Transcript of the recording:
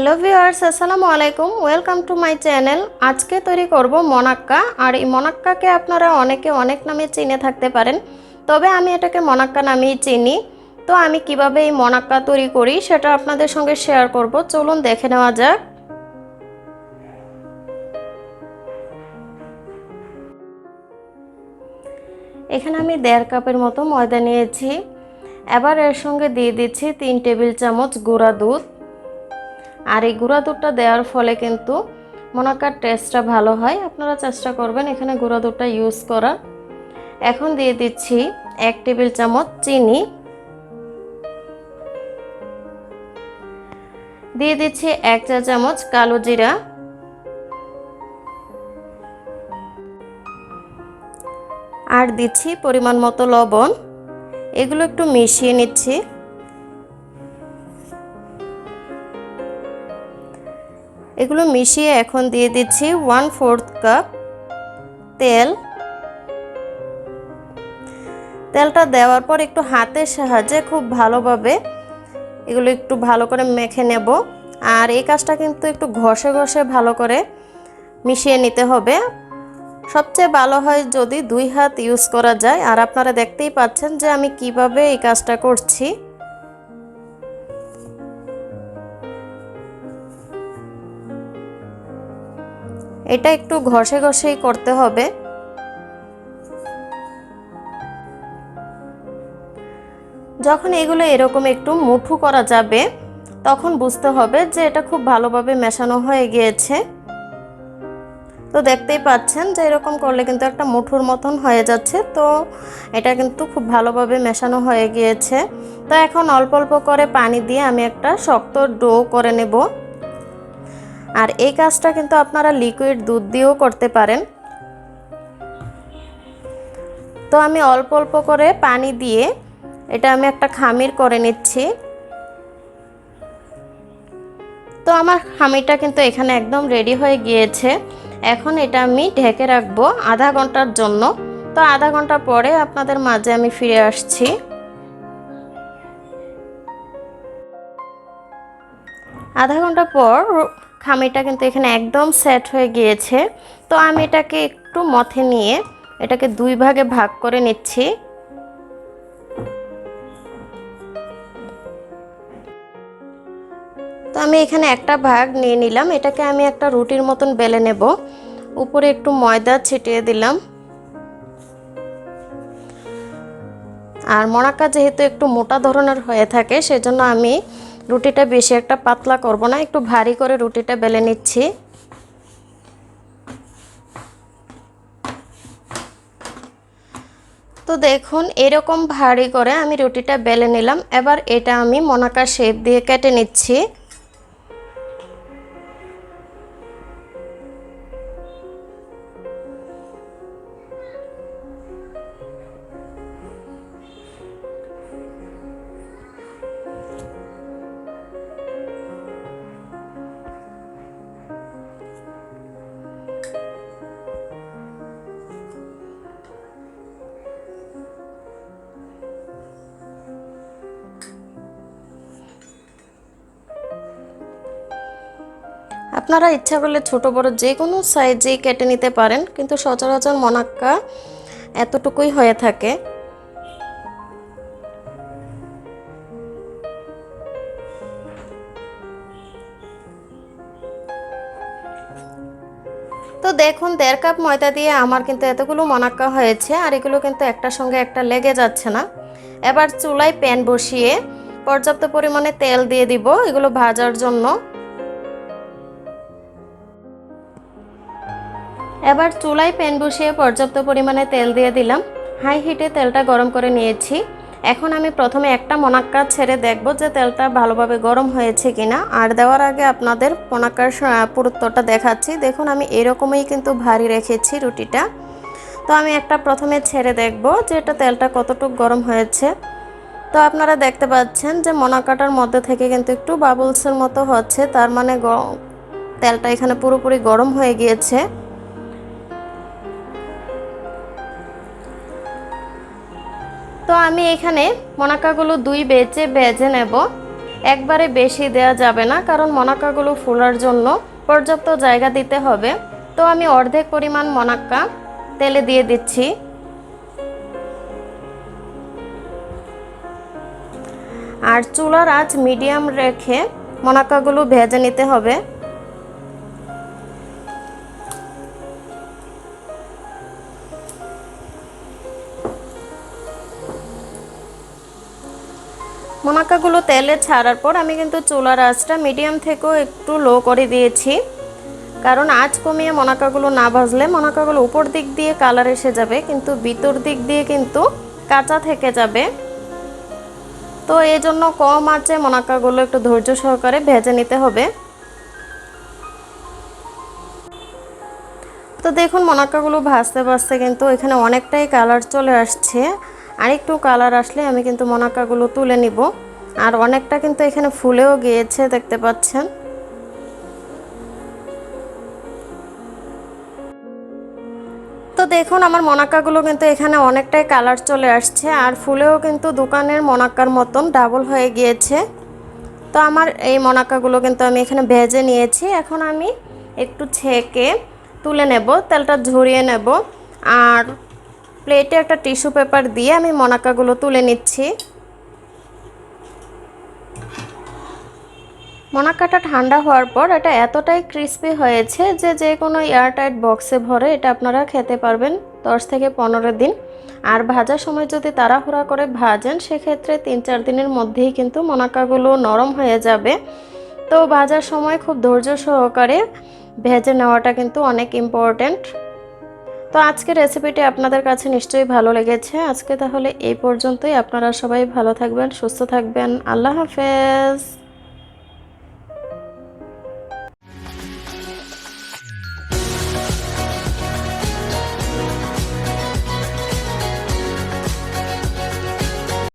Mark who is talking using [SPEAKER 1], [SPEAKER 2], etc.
[SPEAKER 1] Hello viewers, আসসালামু আলাইকুম। Welcome to my channel. আজকে তৈরি করব মনাক্কা। আর এই মনাক্কাকে আপনারা অনেকে অনেক নামে চিনে থাকতে পারেন, তবে আমি এটাকে মনাক্কা নামেই চিনি। তো আমি কিভাবে এই মনাক্কা তৈরি করি সেটা আপনাদের সঙ্গে শেয়ার করব। চলুন দেখে নেওয়া যাক। এখানে আমি 1.5 কাপের মতো ময়দা নিয়েছি। এবার এর সঙ্গে দিয়ে দিচ্ছি 3 টেবিল চামচ গুঁড়া দুধ। আর এই গুঁড়া দুধটা দেওয়ার ফলে কিন্তু মনাক্কার টেস্টটা ভালো হয়। আপনারা চেষ্টা করবেন এখানে গুঁড়া দুধটা ইউজ করা। এখন দিয়ে দিচ্ছি 1 টেবিল চামচ চিনি, দিয়ে দিচ্ছি 1 চা চামচ কালো জিরা, আর দিচ্ছি পরিমাণ মতো লবণ। এগুলো একটু মিশিয়ে নিচ্ছি। এগুলো মিশিয়ে এখন দিয়ে দিচ্ছি 1/4 কাপ তেল। তেলটা দেওয়ার পর একটু হাতের সাহায্যে খুব ভালোভাবে এগুলো একটু ভালো করে মেখে নেব। আর এই কাজটা কিন্তু একটু ঘষে ঘষে ভালো করে মিশিয়ে নিতে হবে। সবচেয়ে ভালো হয় যদি 2 হাত ইউজ করা যায়। আর আপনারা দেখতেই পাচ্ছেন যে আমি কিভাবে এই কাজটা করছি। এটা একটু ঘষে ঘষেই করতে হবে। যখন এগুলো এরকম একটু মুঠো করা যাবে তখন বুঝতে হবে যে এটা খুব ভালোভাবে মেশানো হয়ে গিয়েছে। তো দেখতেই পাচ্ছেন যে এরকম করলে কিন্তু একটা মুঠোর মতন হয়ে যাচ্ছে। তো এটা কিন্তু খুব ভালোভাবে মেশানো হয়ে গিয়েছে। তো এখন অল্প অল্প করে পানি দিয়ে আমি একটা শক্ত ডো করে নেব। আর এই কাজটা কিন্তু আপনারা লিকুইড দুধ দিয়েও করতে পারেন। তো আমি অল্প অল্প করে পানি দিয়ে এটা আমি একটা খামির করে নিচ্ছি। তো আমার খামিরটা কিন্তু এখানে একদম রেডি হয়ে গিয়েছে। এখন এটা আমি ঢেকে রাখবো আধা ঘন্টার জন্য। তো আধা ঘন্টা পরে আপনাদের মাঝে আমি ফিরে আসছি। আধা ঘন্টা পর খামিরটা কিন্তু এখানে একদম সেট হয়ে গিয়েছে। তো আমি এটাকে একটু মথে নিয়ে এটাকে 2 ভাগে ভাগ করে নিচ্ছি। তো আমি এখানে একটা ভাগ নিয়ে নিলাম। এটাকে আমি একটা রুটির মতন বেলে নেব। উপরে একটু ময়দা ছিটিয়ে দিলাম। আর মনাক্কা যেহেতু একটু মোটা ধরনের হয়ে থাকে সেজন্য আমি রুটিটা বেশি একটা পাতলা করব না, একটু ভারী করে রুটিটা বেলে নিচ্ছি। তো দেখুন এরকম ভারী করে আমি রুটিটা বেলে নিলাম। এবার এটা আমি মনাক্কার শেপ দিয়ে কেটে নিচ্ছি। আপনারা ইচ্ছা করলে ছোট বড় যে কোনো সাইজেই কেটে নিতে পারেন, কিন্তু সচরাচর মনাক্কা এতটুকুই হয়ে থাকে। তো দেখুন 1.5 কাপ ময়দা দিয়ে আমার কিন্তু এতগুলো মনাক্কা হয়েছে। আর এগুলো কিন্তু একটার সঙ্গে একটা লেগে যাচ্ছে না। এবার চুলায় প্যান বসিয়ে পর্যাপ্ত পরিমাণে তেল দিয়ে দিব এগুলো ভাজার জন্য। এবার চুলায় প্যান বসিয়ে পর্যাপ্ত পরিমাণে তেল দিয়ে দিলাম। হাই হিটে তেলটা গরম করে নিয়েছি। এখন আমি প্রথমে একটা মনাক্কা ছেড়ে দেখব যে তেলটা ভালোভাবে গরম হয়েছে কিনা। আর দেওয়ার আগে আপনাদের মনাক্কার পুরুত্বটা দেখাচ্ছি। দেখুন আমি এরকমই কিন্তু ভারী রেখেছি রুটিটা। তো আমি একটা প্রথমে ছেড়ে দেখব যে এটা তেলটা কতটুকু গরম হয়েছে। তো আপনারা দেখতে পাচ্ছেন যে মনাক্কাটার মধ্যে থেকে কিন্তু একটু বাবলসের মতো হচ্ছে, তার মানে তেলটা এখানে পুরোপুরি গরম হয়ে গিয়েছে। তো আমি এখানে মনাক্কাগুলো 2 ব্যাচে ভেজে নেব। একবারে বেশি দেয়া যাবে না, কারণ মোনাক্কাগুলো ফোলার জন্য পর্যাপ্ত জায়গা দিতে হবে। তো আমি অর্ধেক পরিমাণ মোনাক্কা তেলে দিয়ে দিচ্ছি। আর চুলার আঁচ মিডিয়াম রেখে মোনাক্কাগুলো ভেজে নিতে হবে। মোনাক্কাগুলো তেলে ছাড়ার পর আমি কিন্তু চুলার আঁচটা মিডিয়াম থেকেও একটু লো করে দিয়েছি, কারণ আঁচ কমিয়ে মোনাক্কাগুলো না ভাজলে মোনাক্কাগুলো উপর দিক দিয়ে কালার এসে যাবে, কিন্তু ভিতর দিক দিয়ে কিন্তু কাঁচা থেকে যাবে। তো এই জন্য কম আঁচে মোনাক্কাগুলো একটু ধৈর্য সহকারে ভেজে নিতে হবে। তো দেখুন মোনাক্কাগুলো ভাজতে ভাজতে কিন্তু এখানে অনেকটাই কালার চলে আসছে। আর একটু কালার আসলে আমি কিন্তু মোনাক্কাগুলো তুলে নিব। আর অনেকটা কিন্তু এখানে ফুলেও গিয়েছে, দেখতে পাচ্ছেন। তো দেখুন আমার মোনাক্কাগুলো কিন্তু এখানে অনেকটাই কালার চলে আসছে, আর ফুলেও কিন্তু দোকানের মোনাক্কার মতন ডাবল হয়ে গিয়েছে। তো আমার এই মোনাক্কাগুলো কিন্তু আমি এখানে ভেজে নিয়েছি। এখন আমি একটু ছেঁকে তুলে নেব, তেলটা ঝরিয়ে নেব। আর প্লেটে একটা টিস্যু পেপার দিয়ে আমি মোনাক্কাগুলো তুলে নিচ্ছি। মোনাক্কাটা ঠান্ডা হওয়ার পর এটা এতটাই ক্রিস্পি হয়েছে যে যে কোনো এয়ারটাইট বক্সে ভরে এটা আপনারা খেতে পারবেন 10 থেকে 15 দিন। আর ভাজার সময় যদি তাড়াহুড়া করে ভাজেন সেক্ষেত্রে 3-4 দিনের মধ্যেই কিন্তু মোনাক্কাগুলো নরম হয়ে যাবে। তো ভাজার সময় খুব ধৈর্য সহকারে ভেজে নেওয়াটা কিন্তু অনেক ইম্পর্ট্যান্ট। তো আজকের রেসিপিটি আপনাদের কাছে নিশ্চয়ই ভালো লেগেছে। আজকে তাহলে এই পর্যন্তই। আপনারা সবাই ভালো থাকবেন, সুস্থ থাকবেন। আল্লাহ হাফেজ।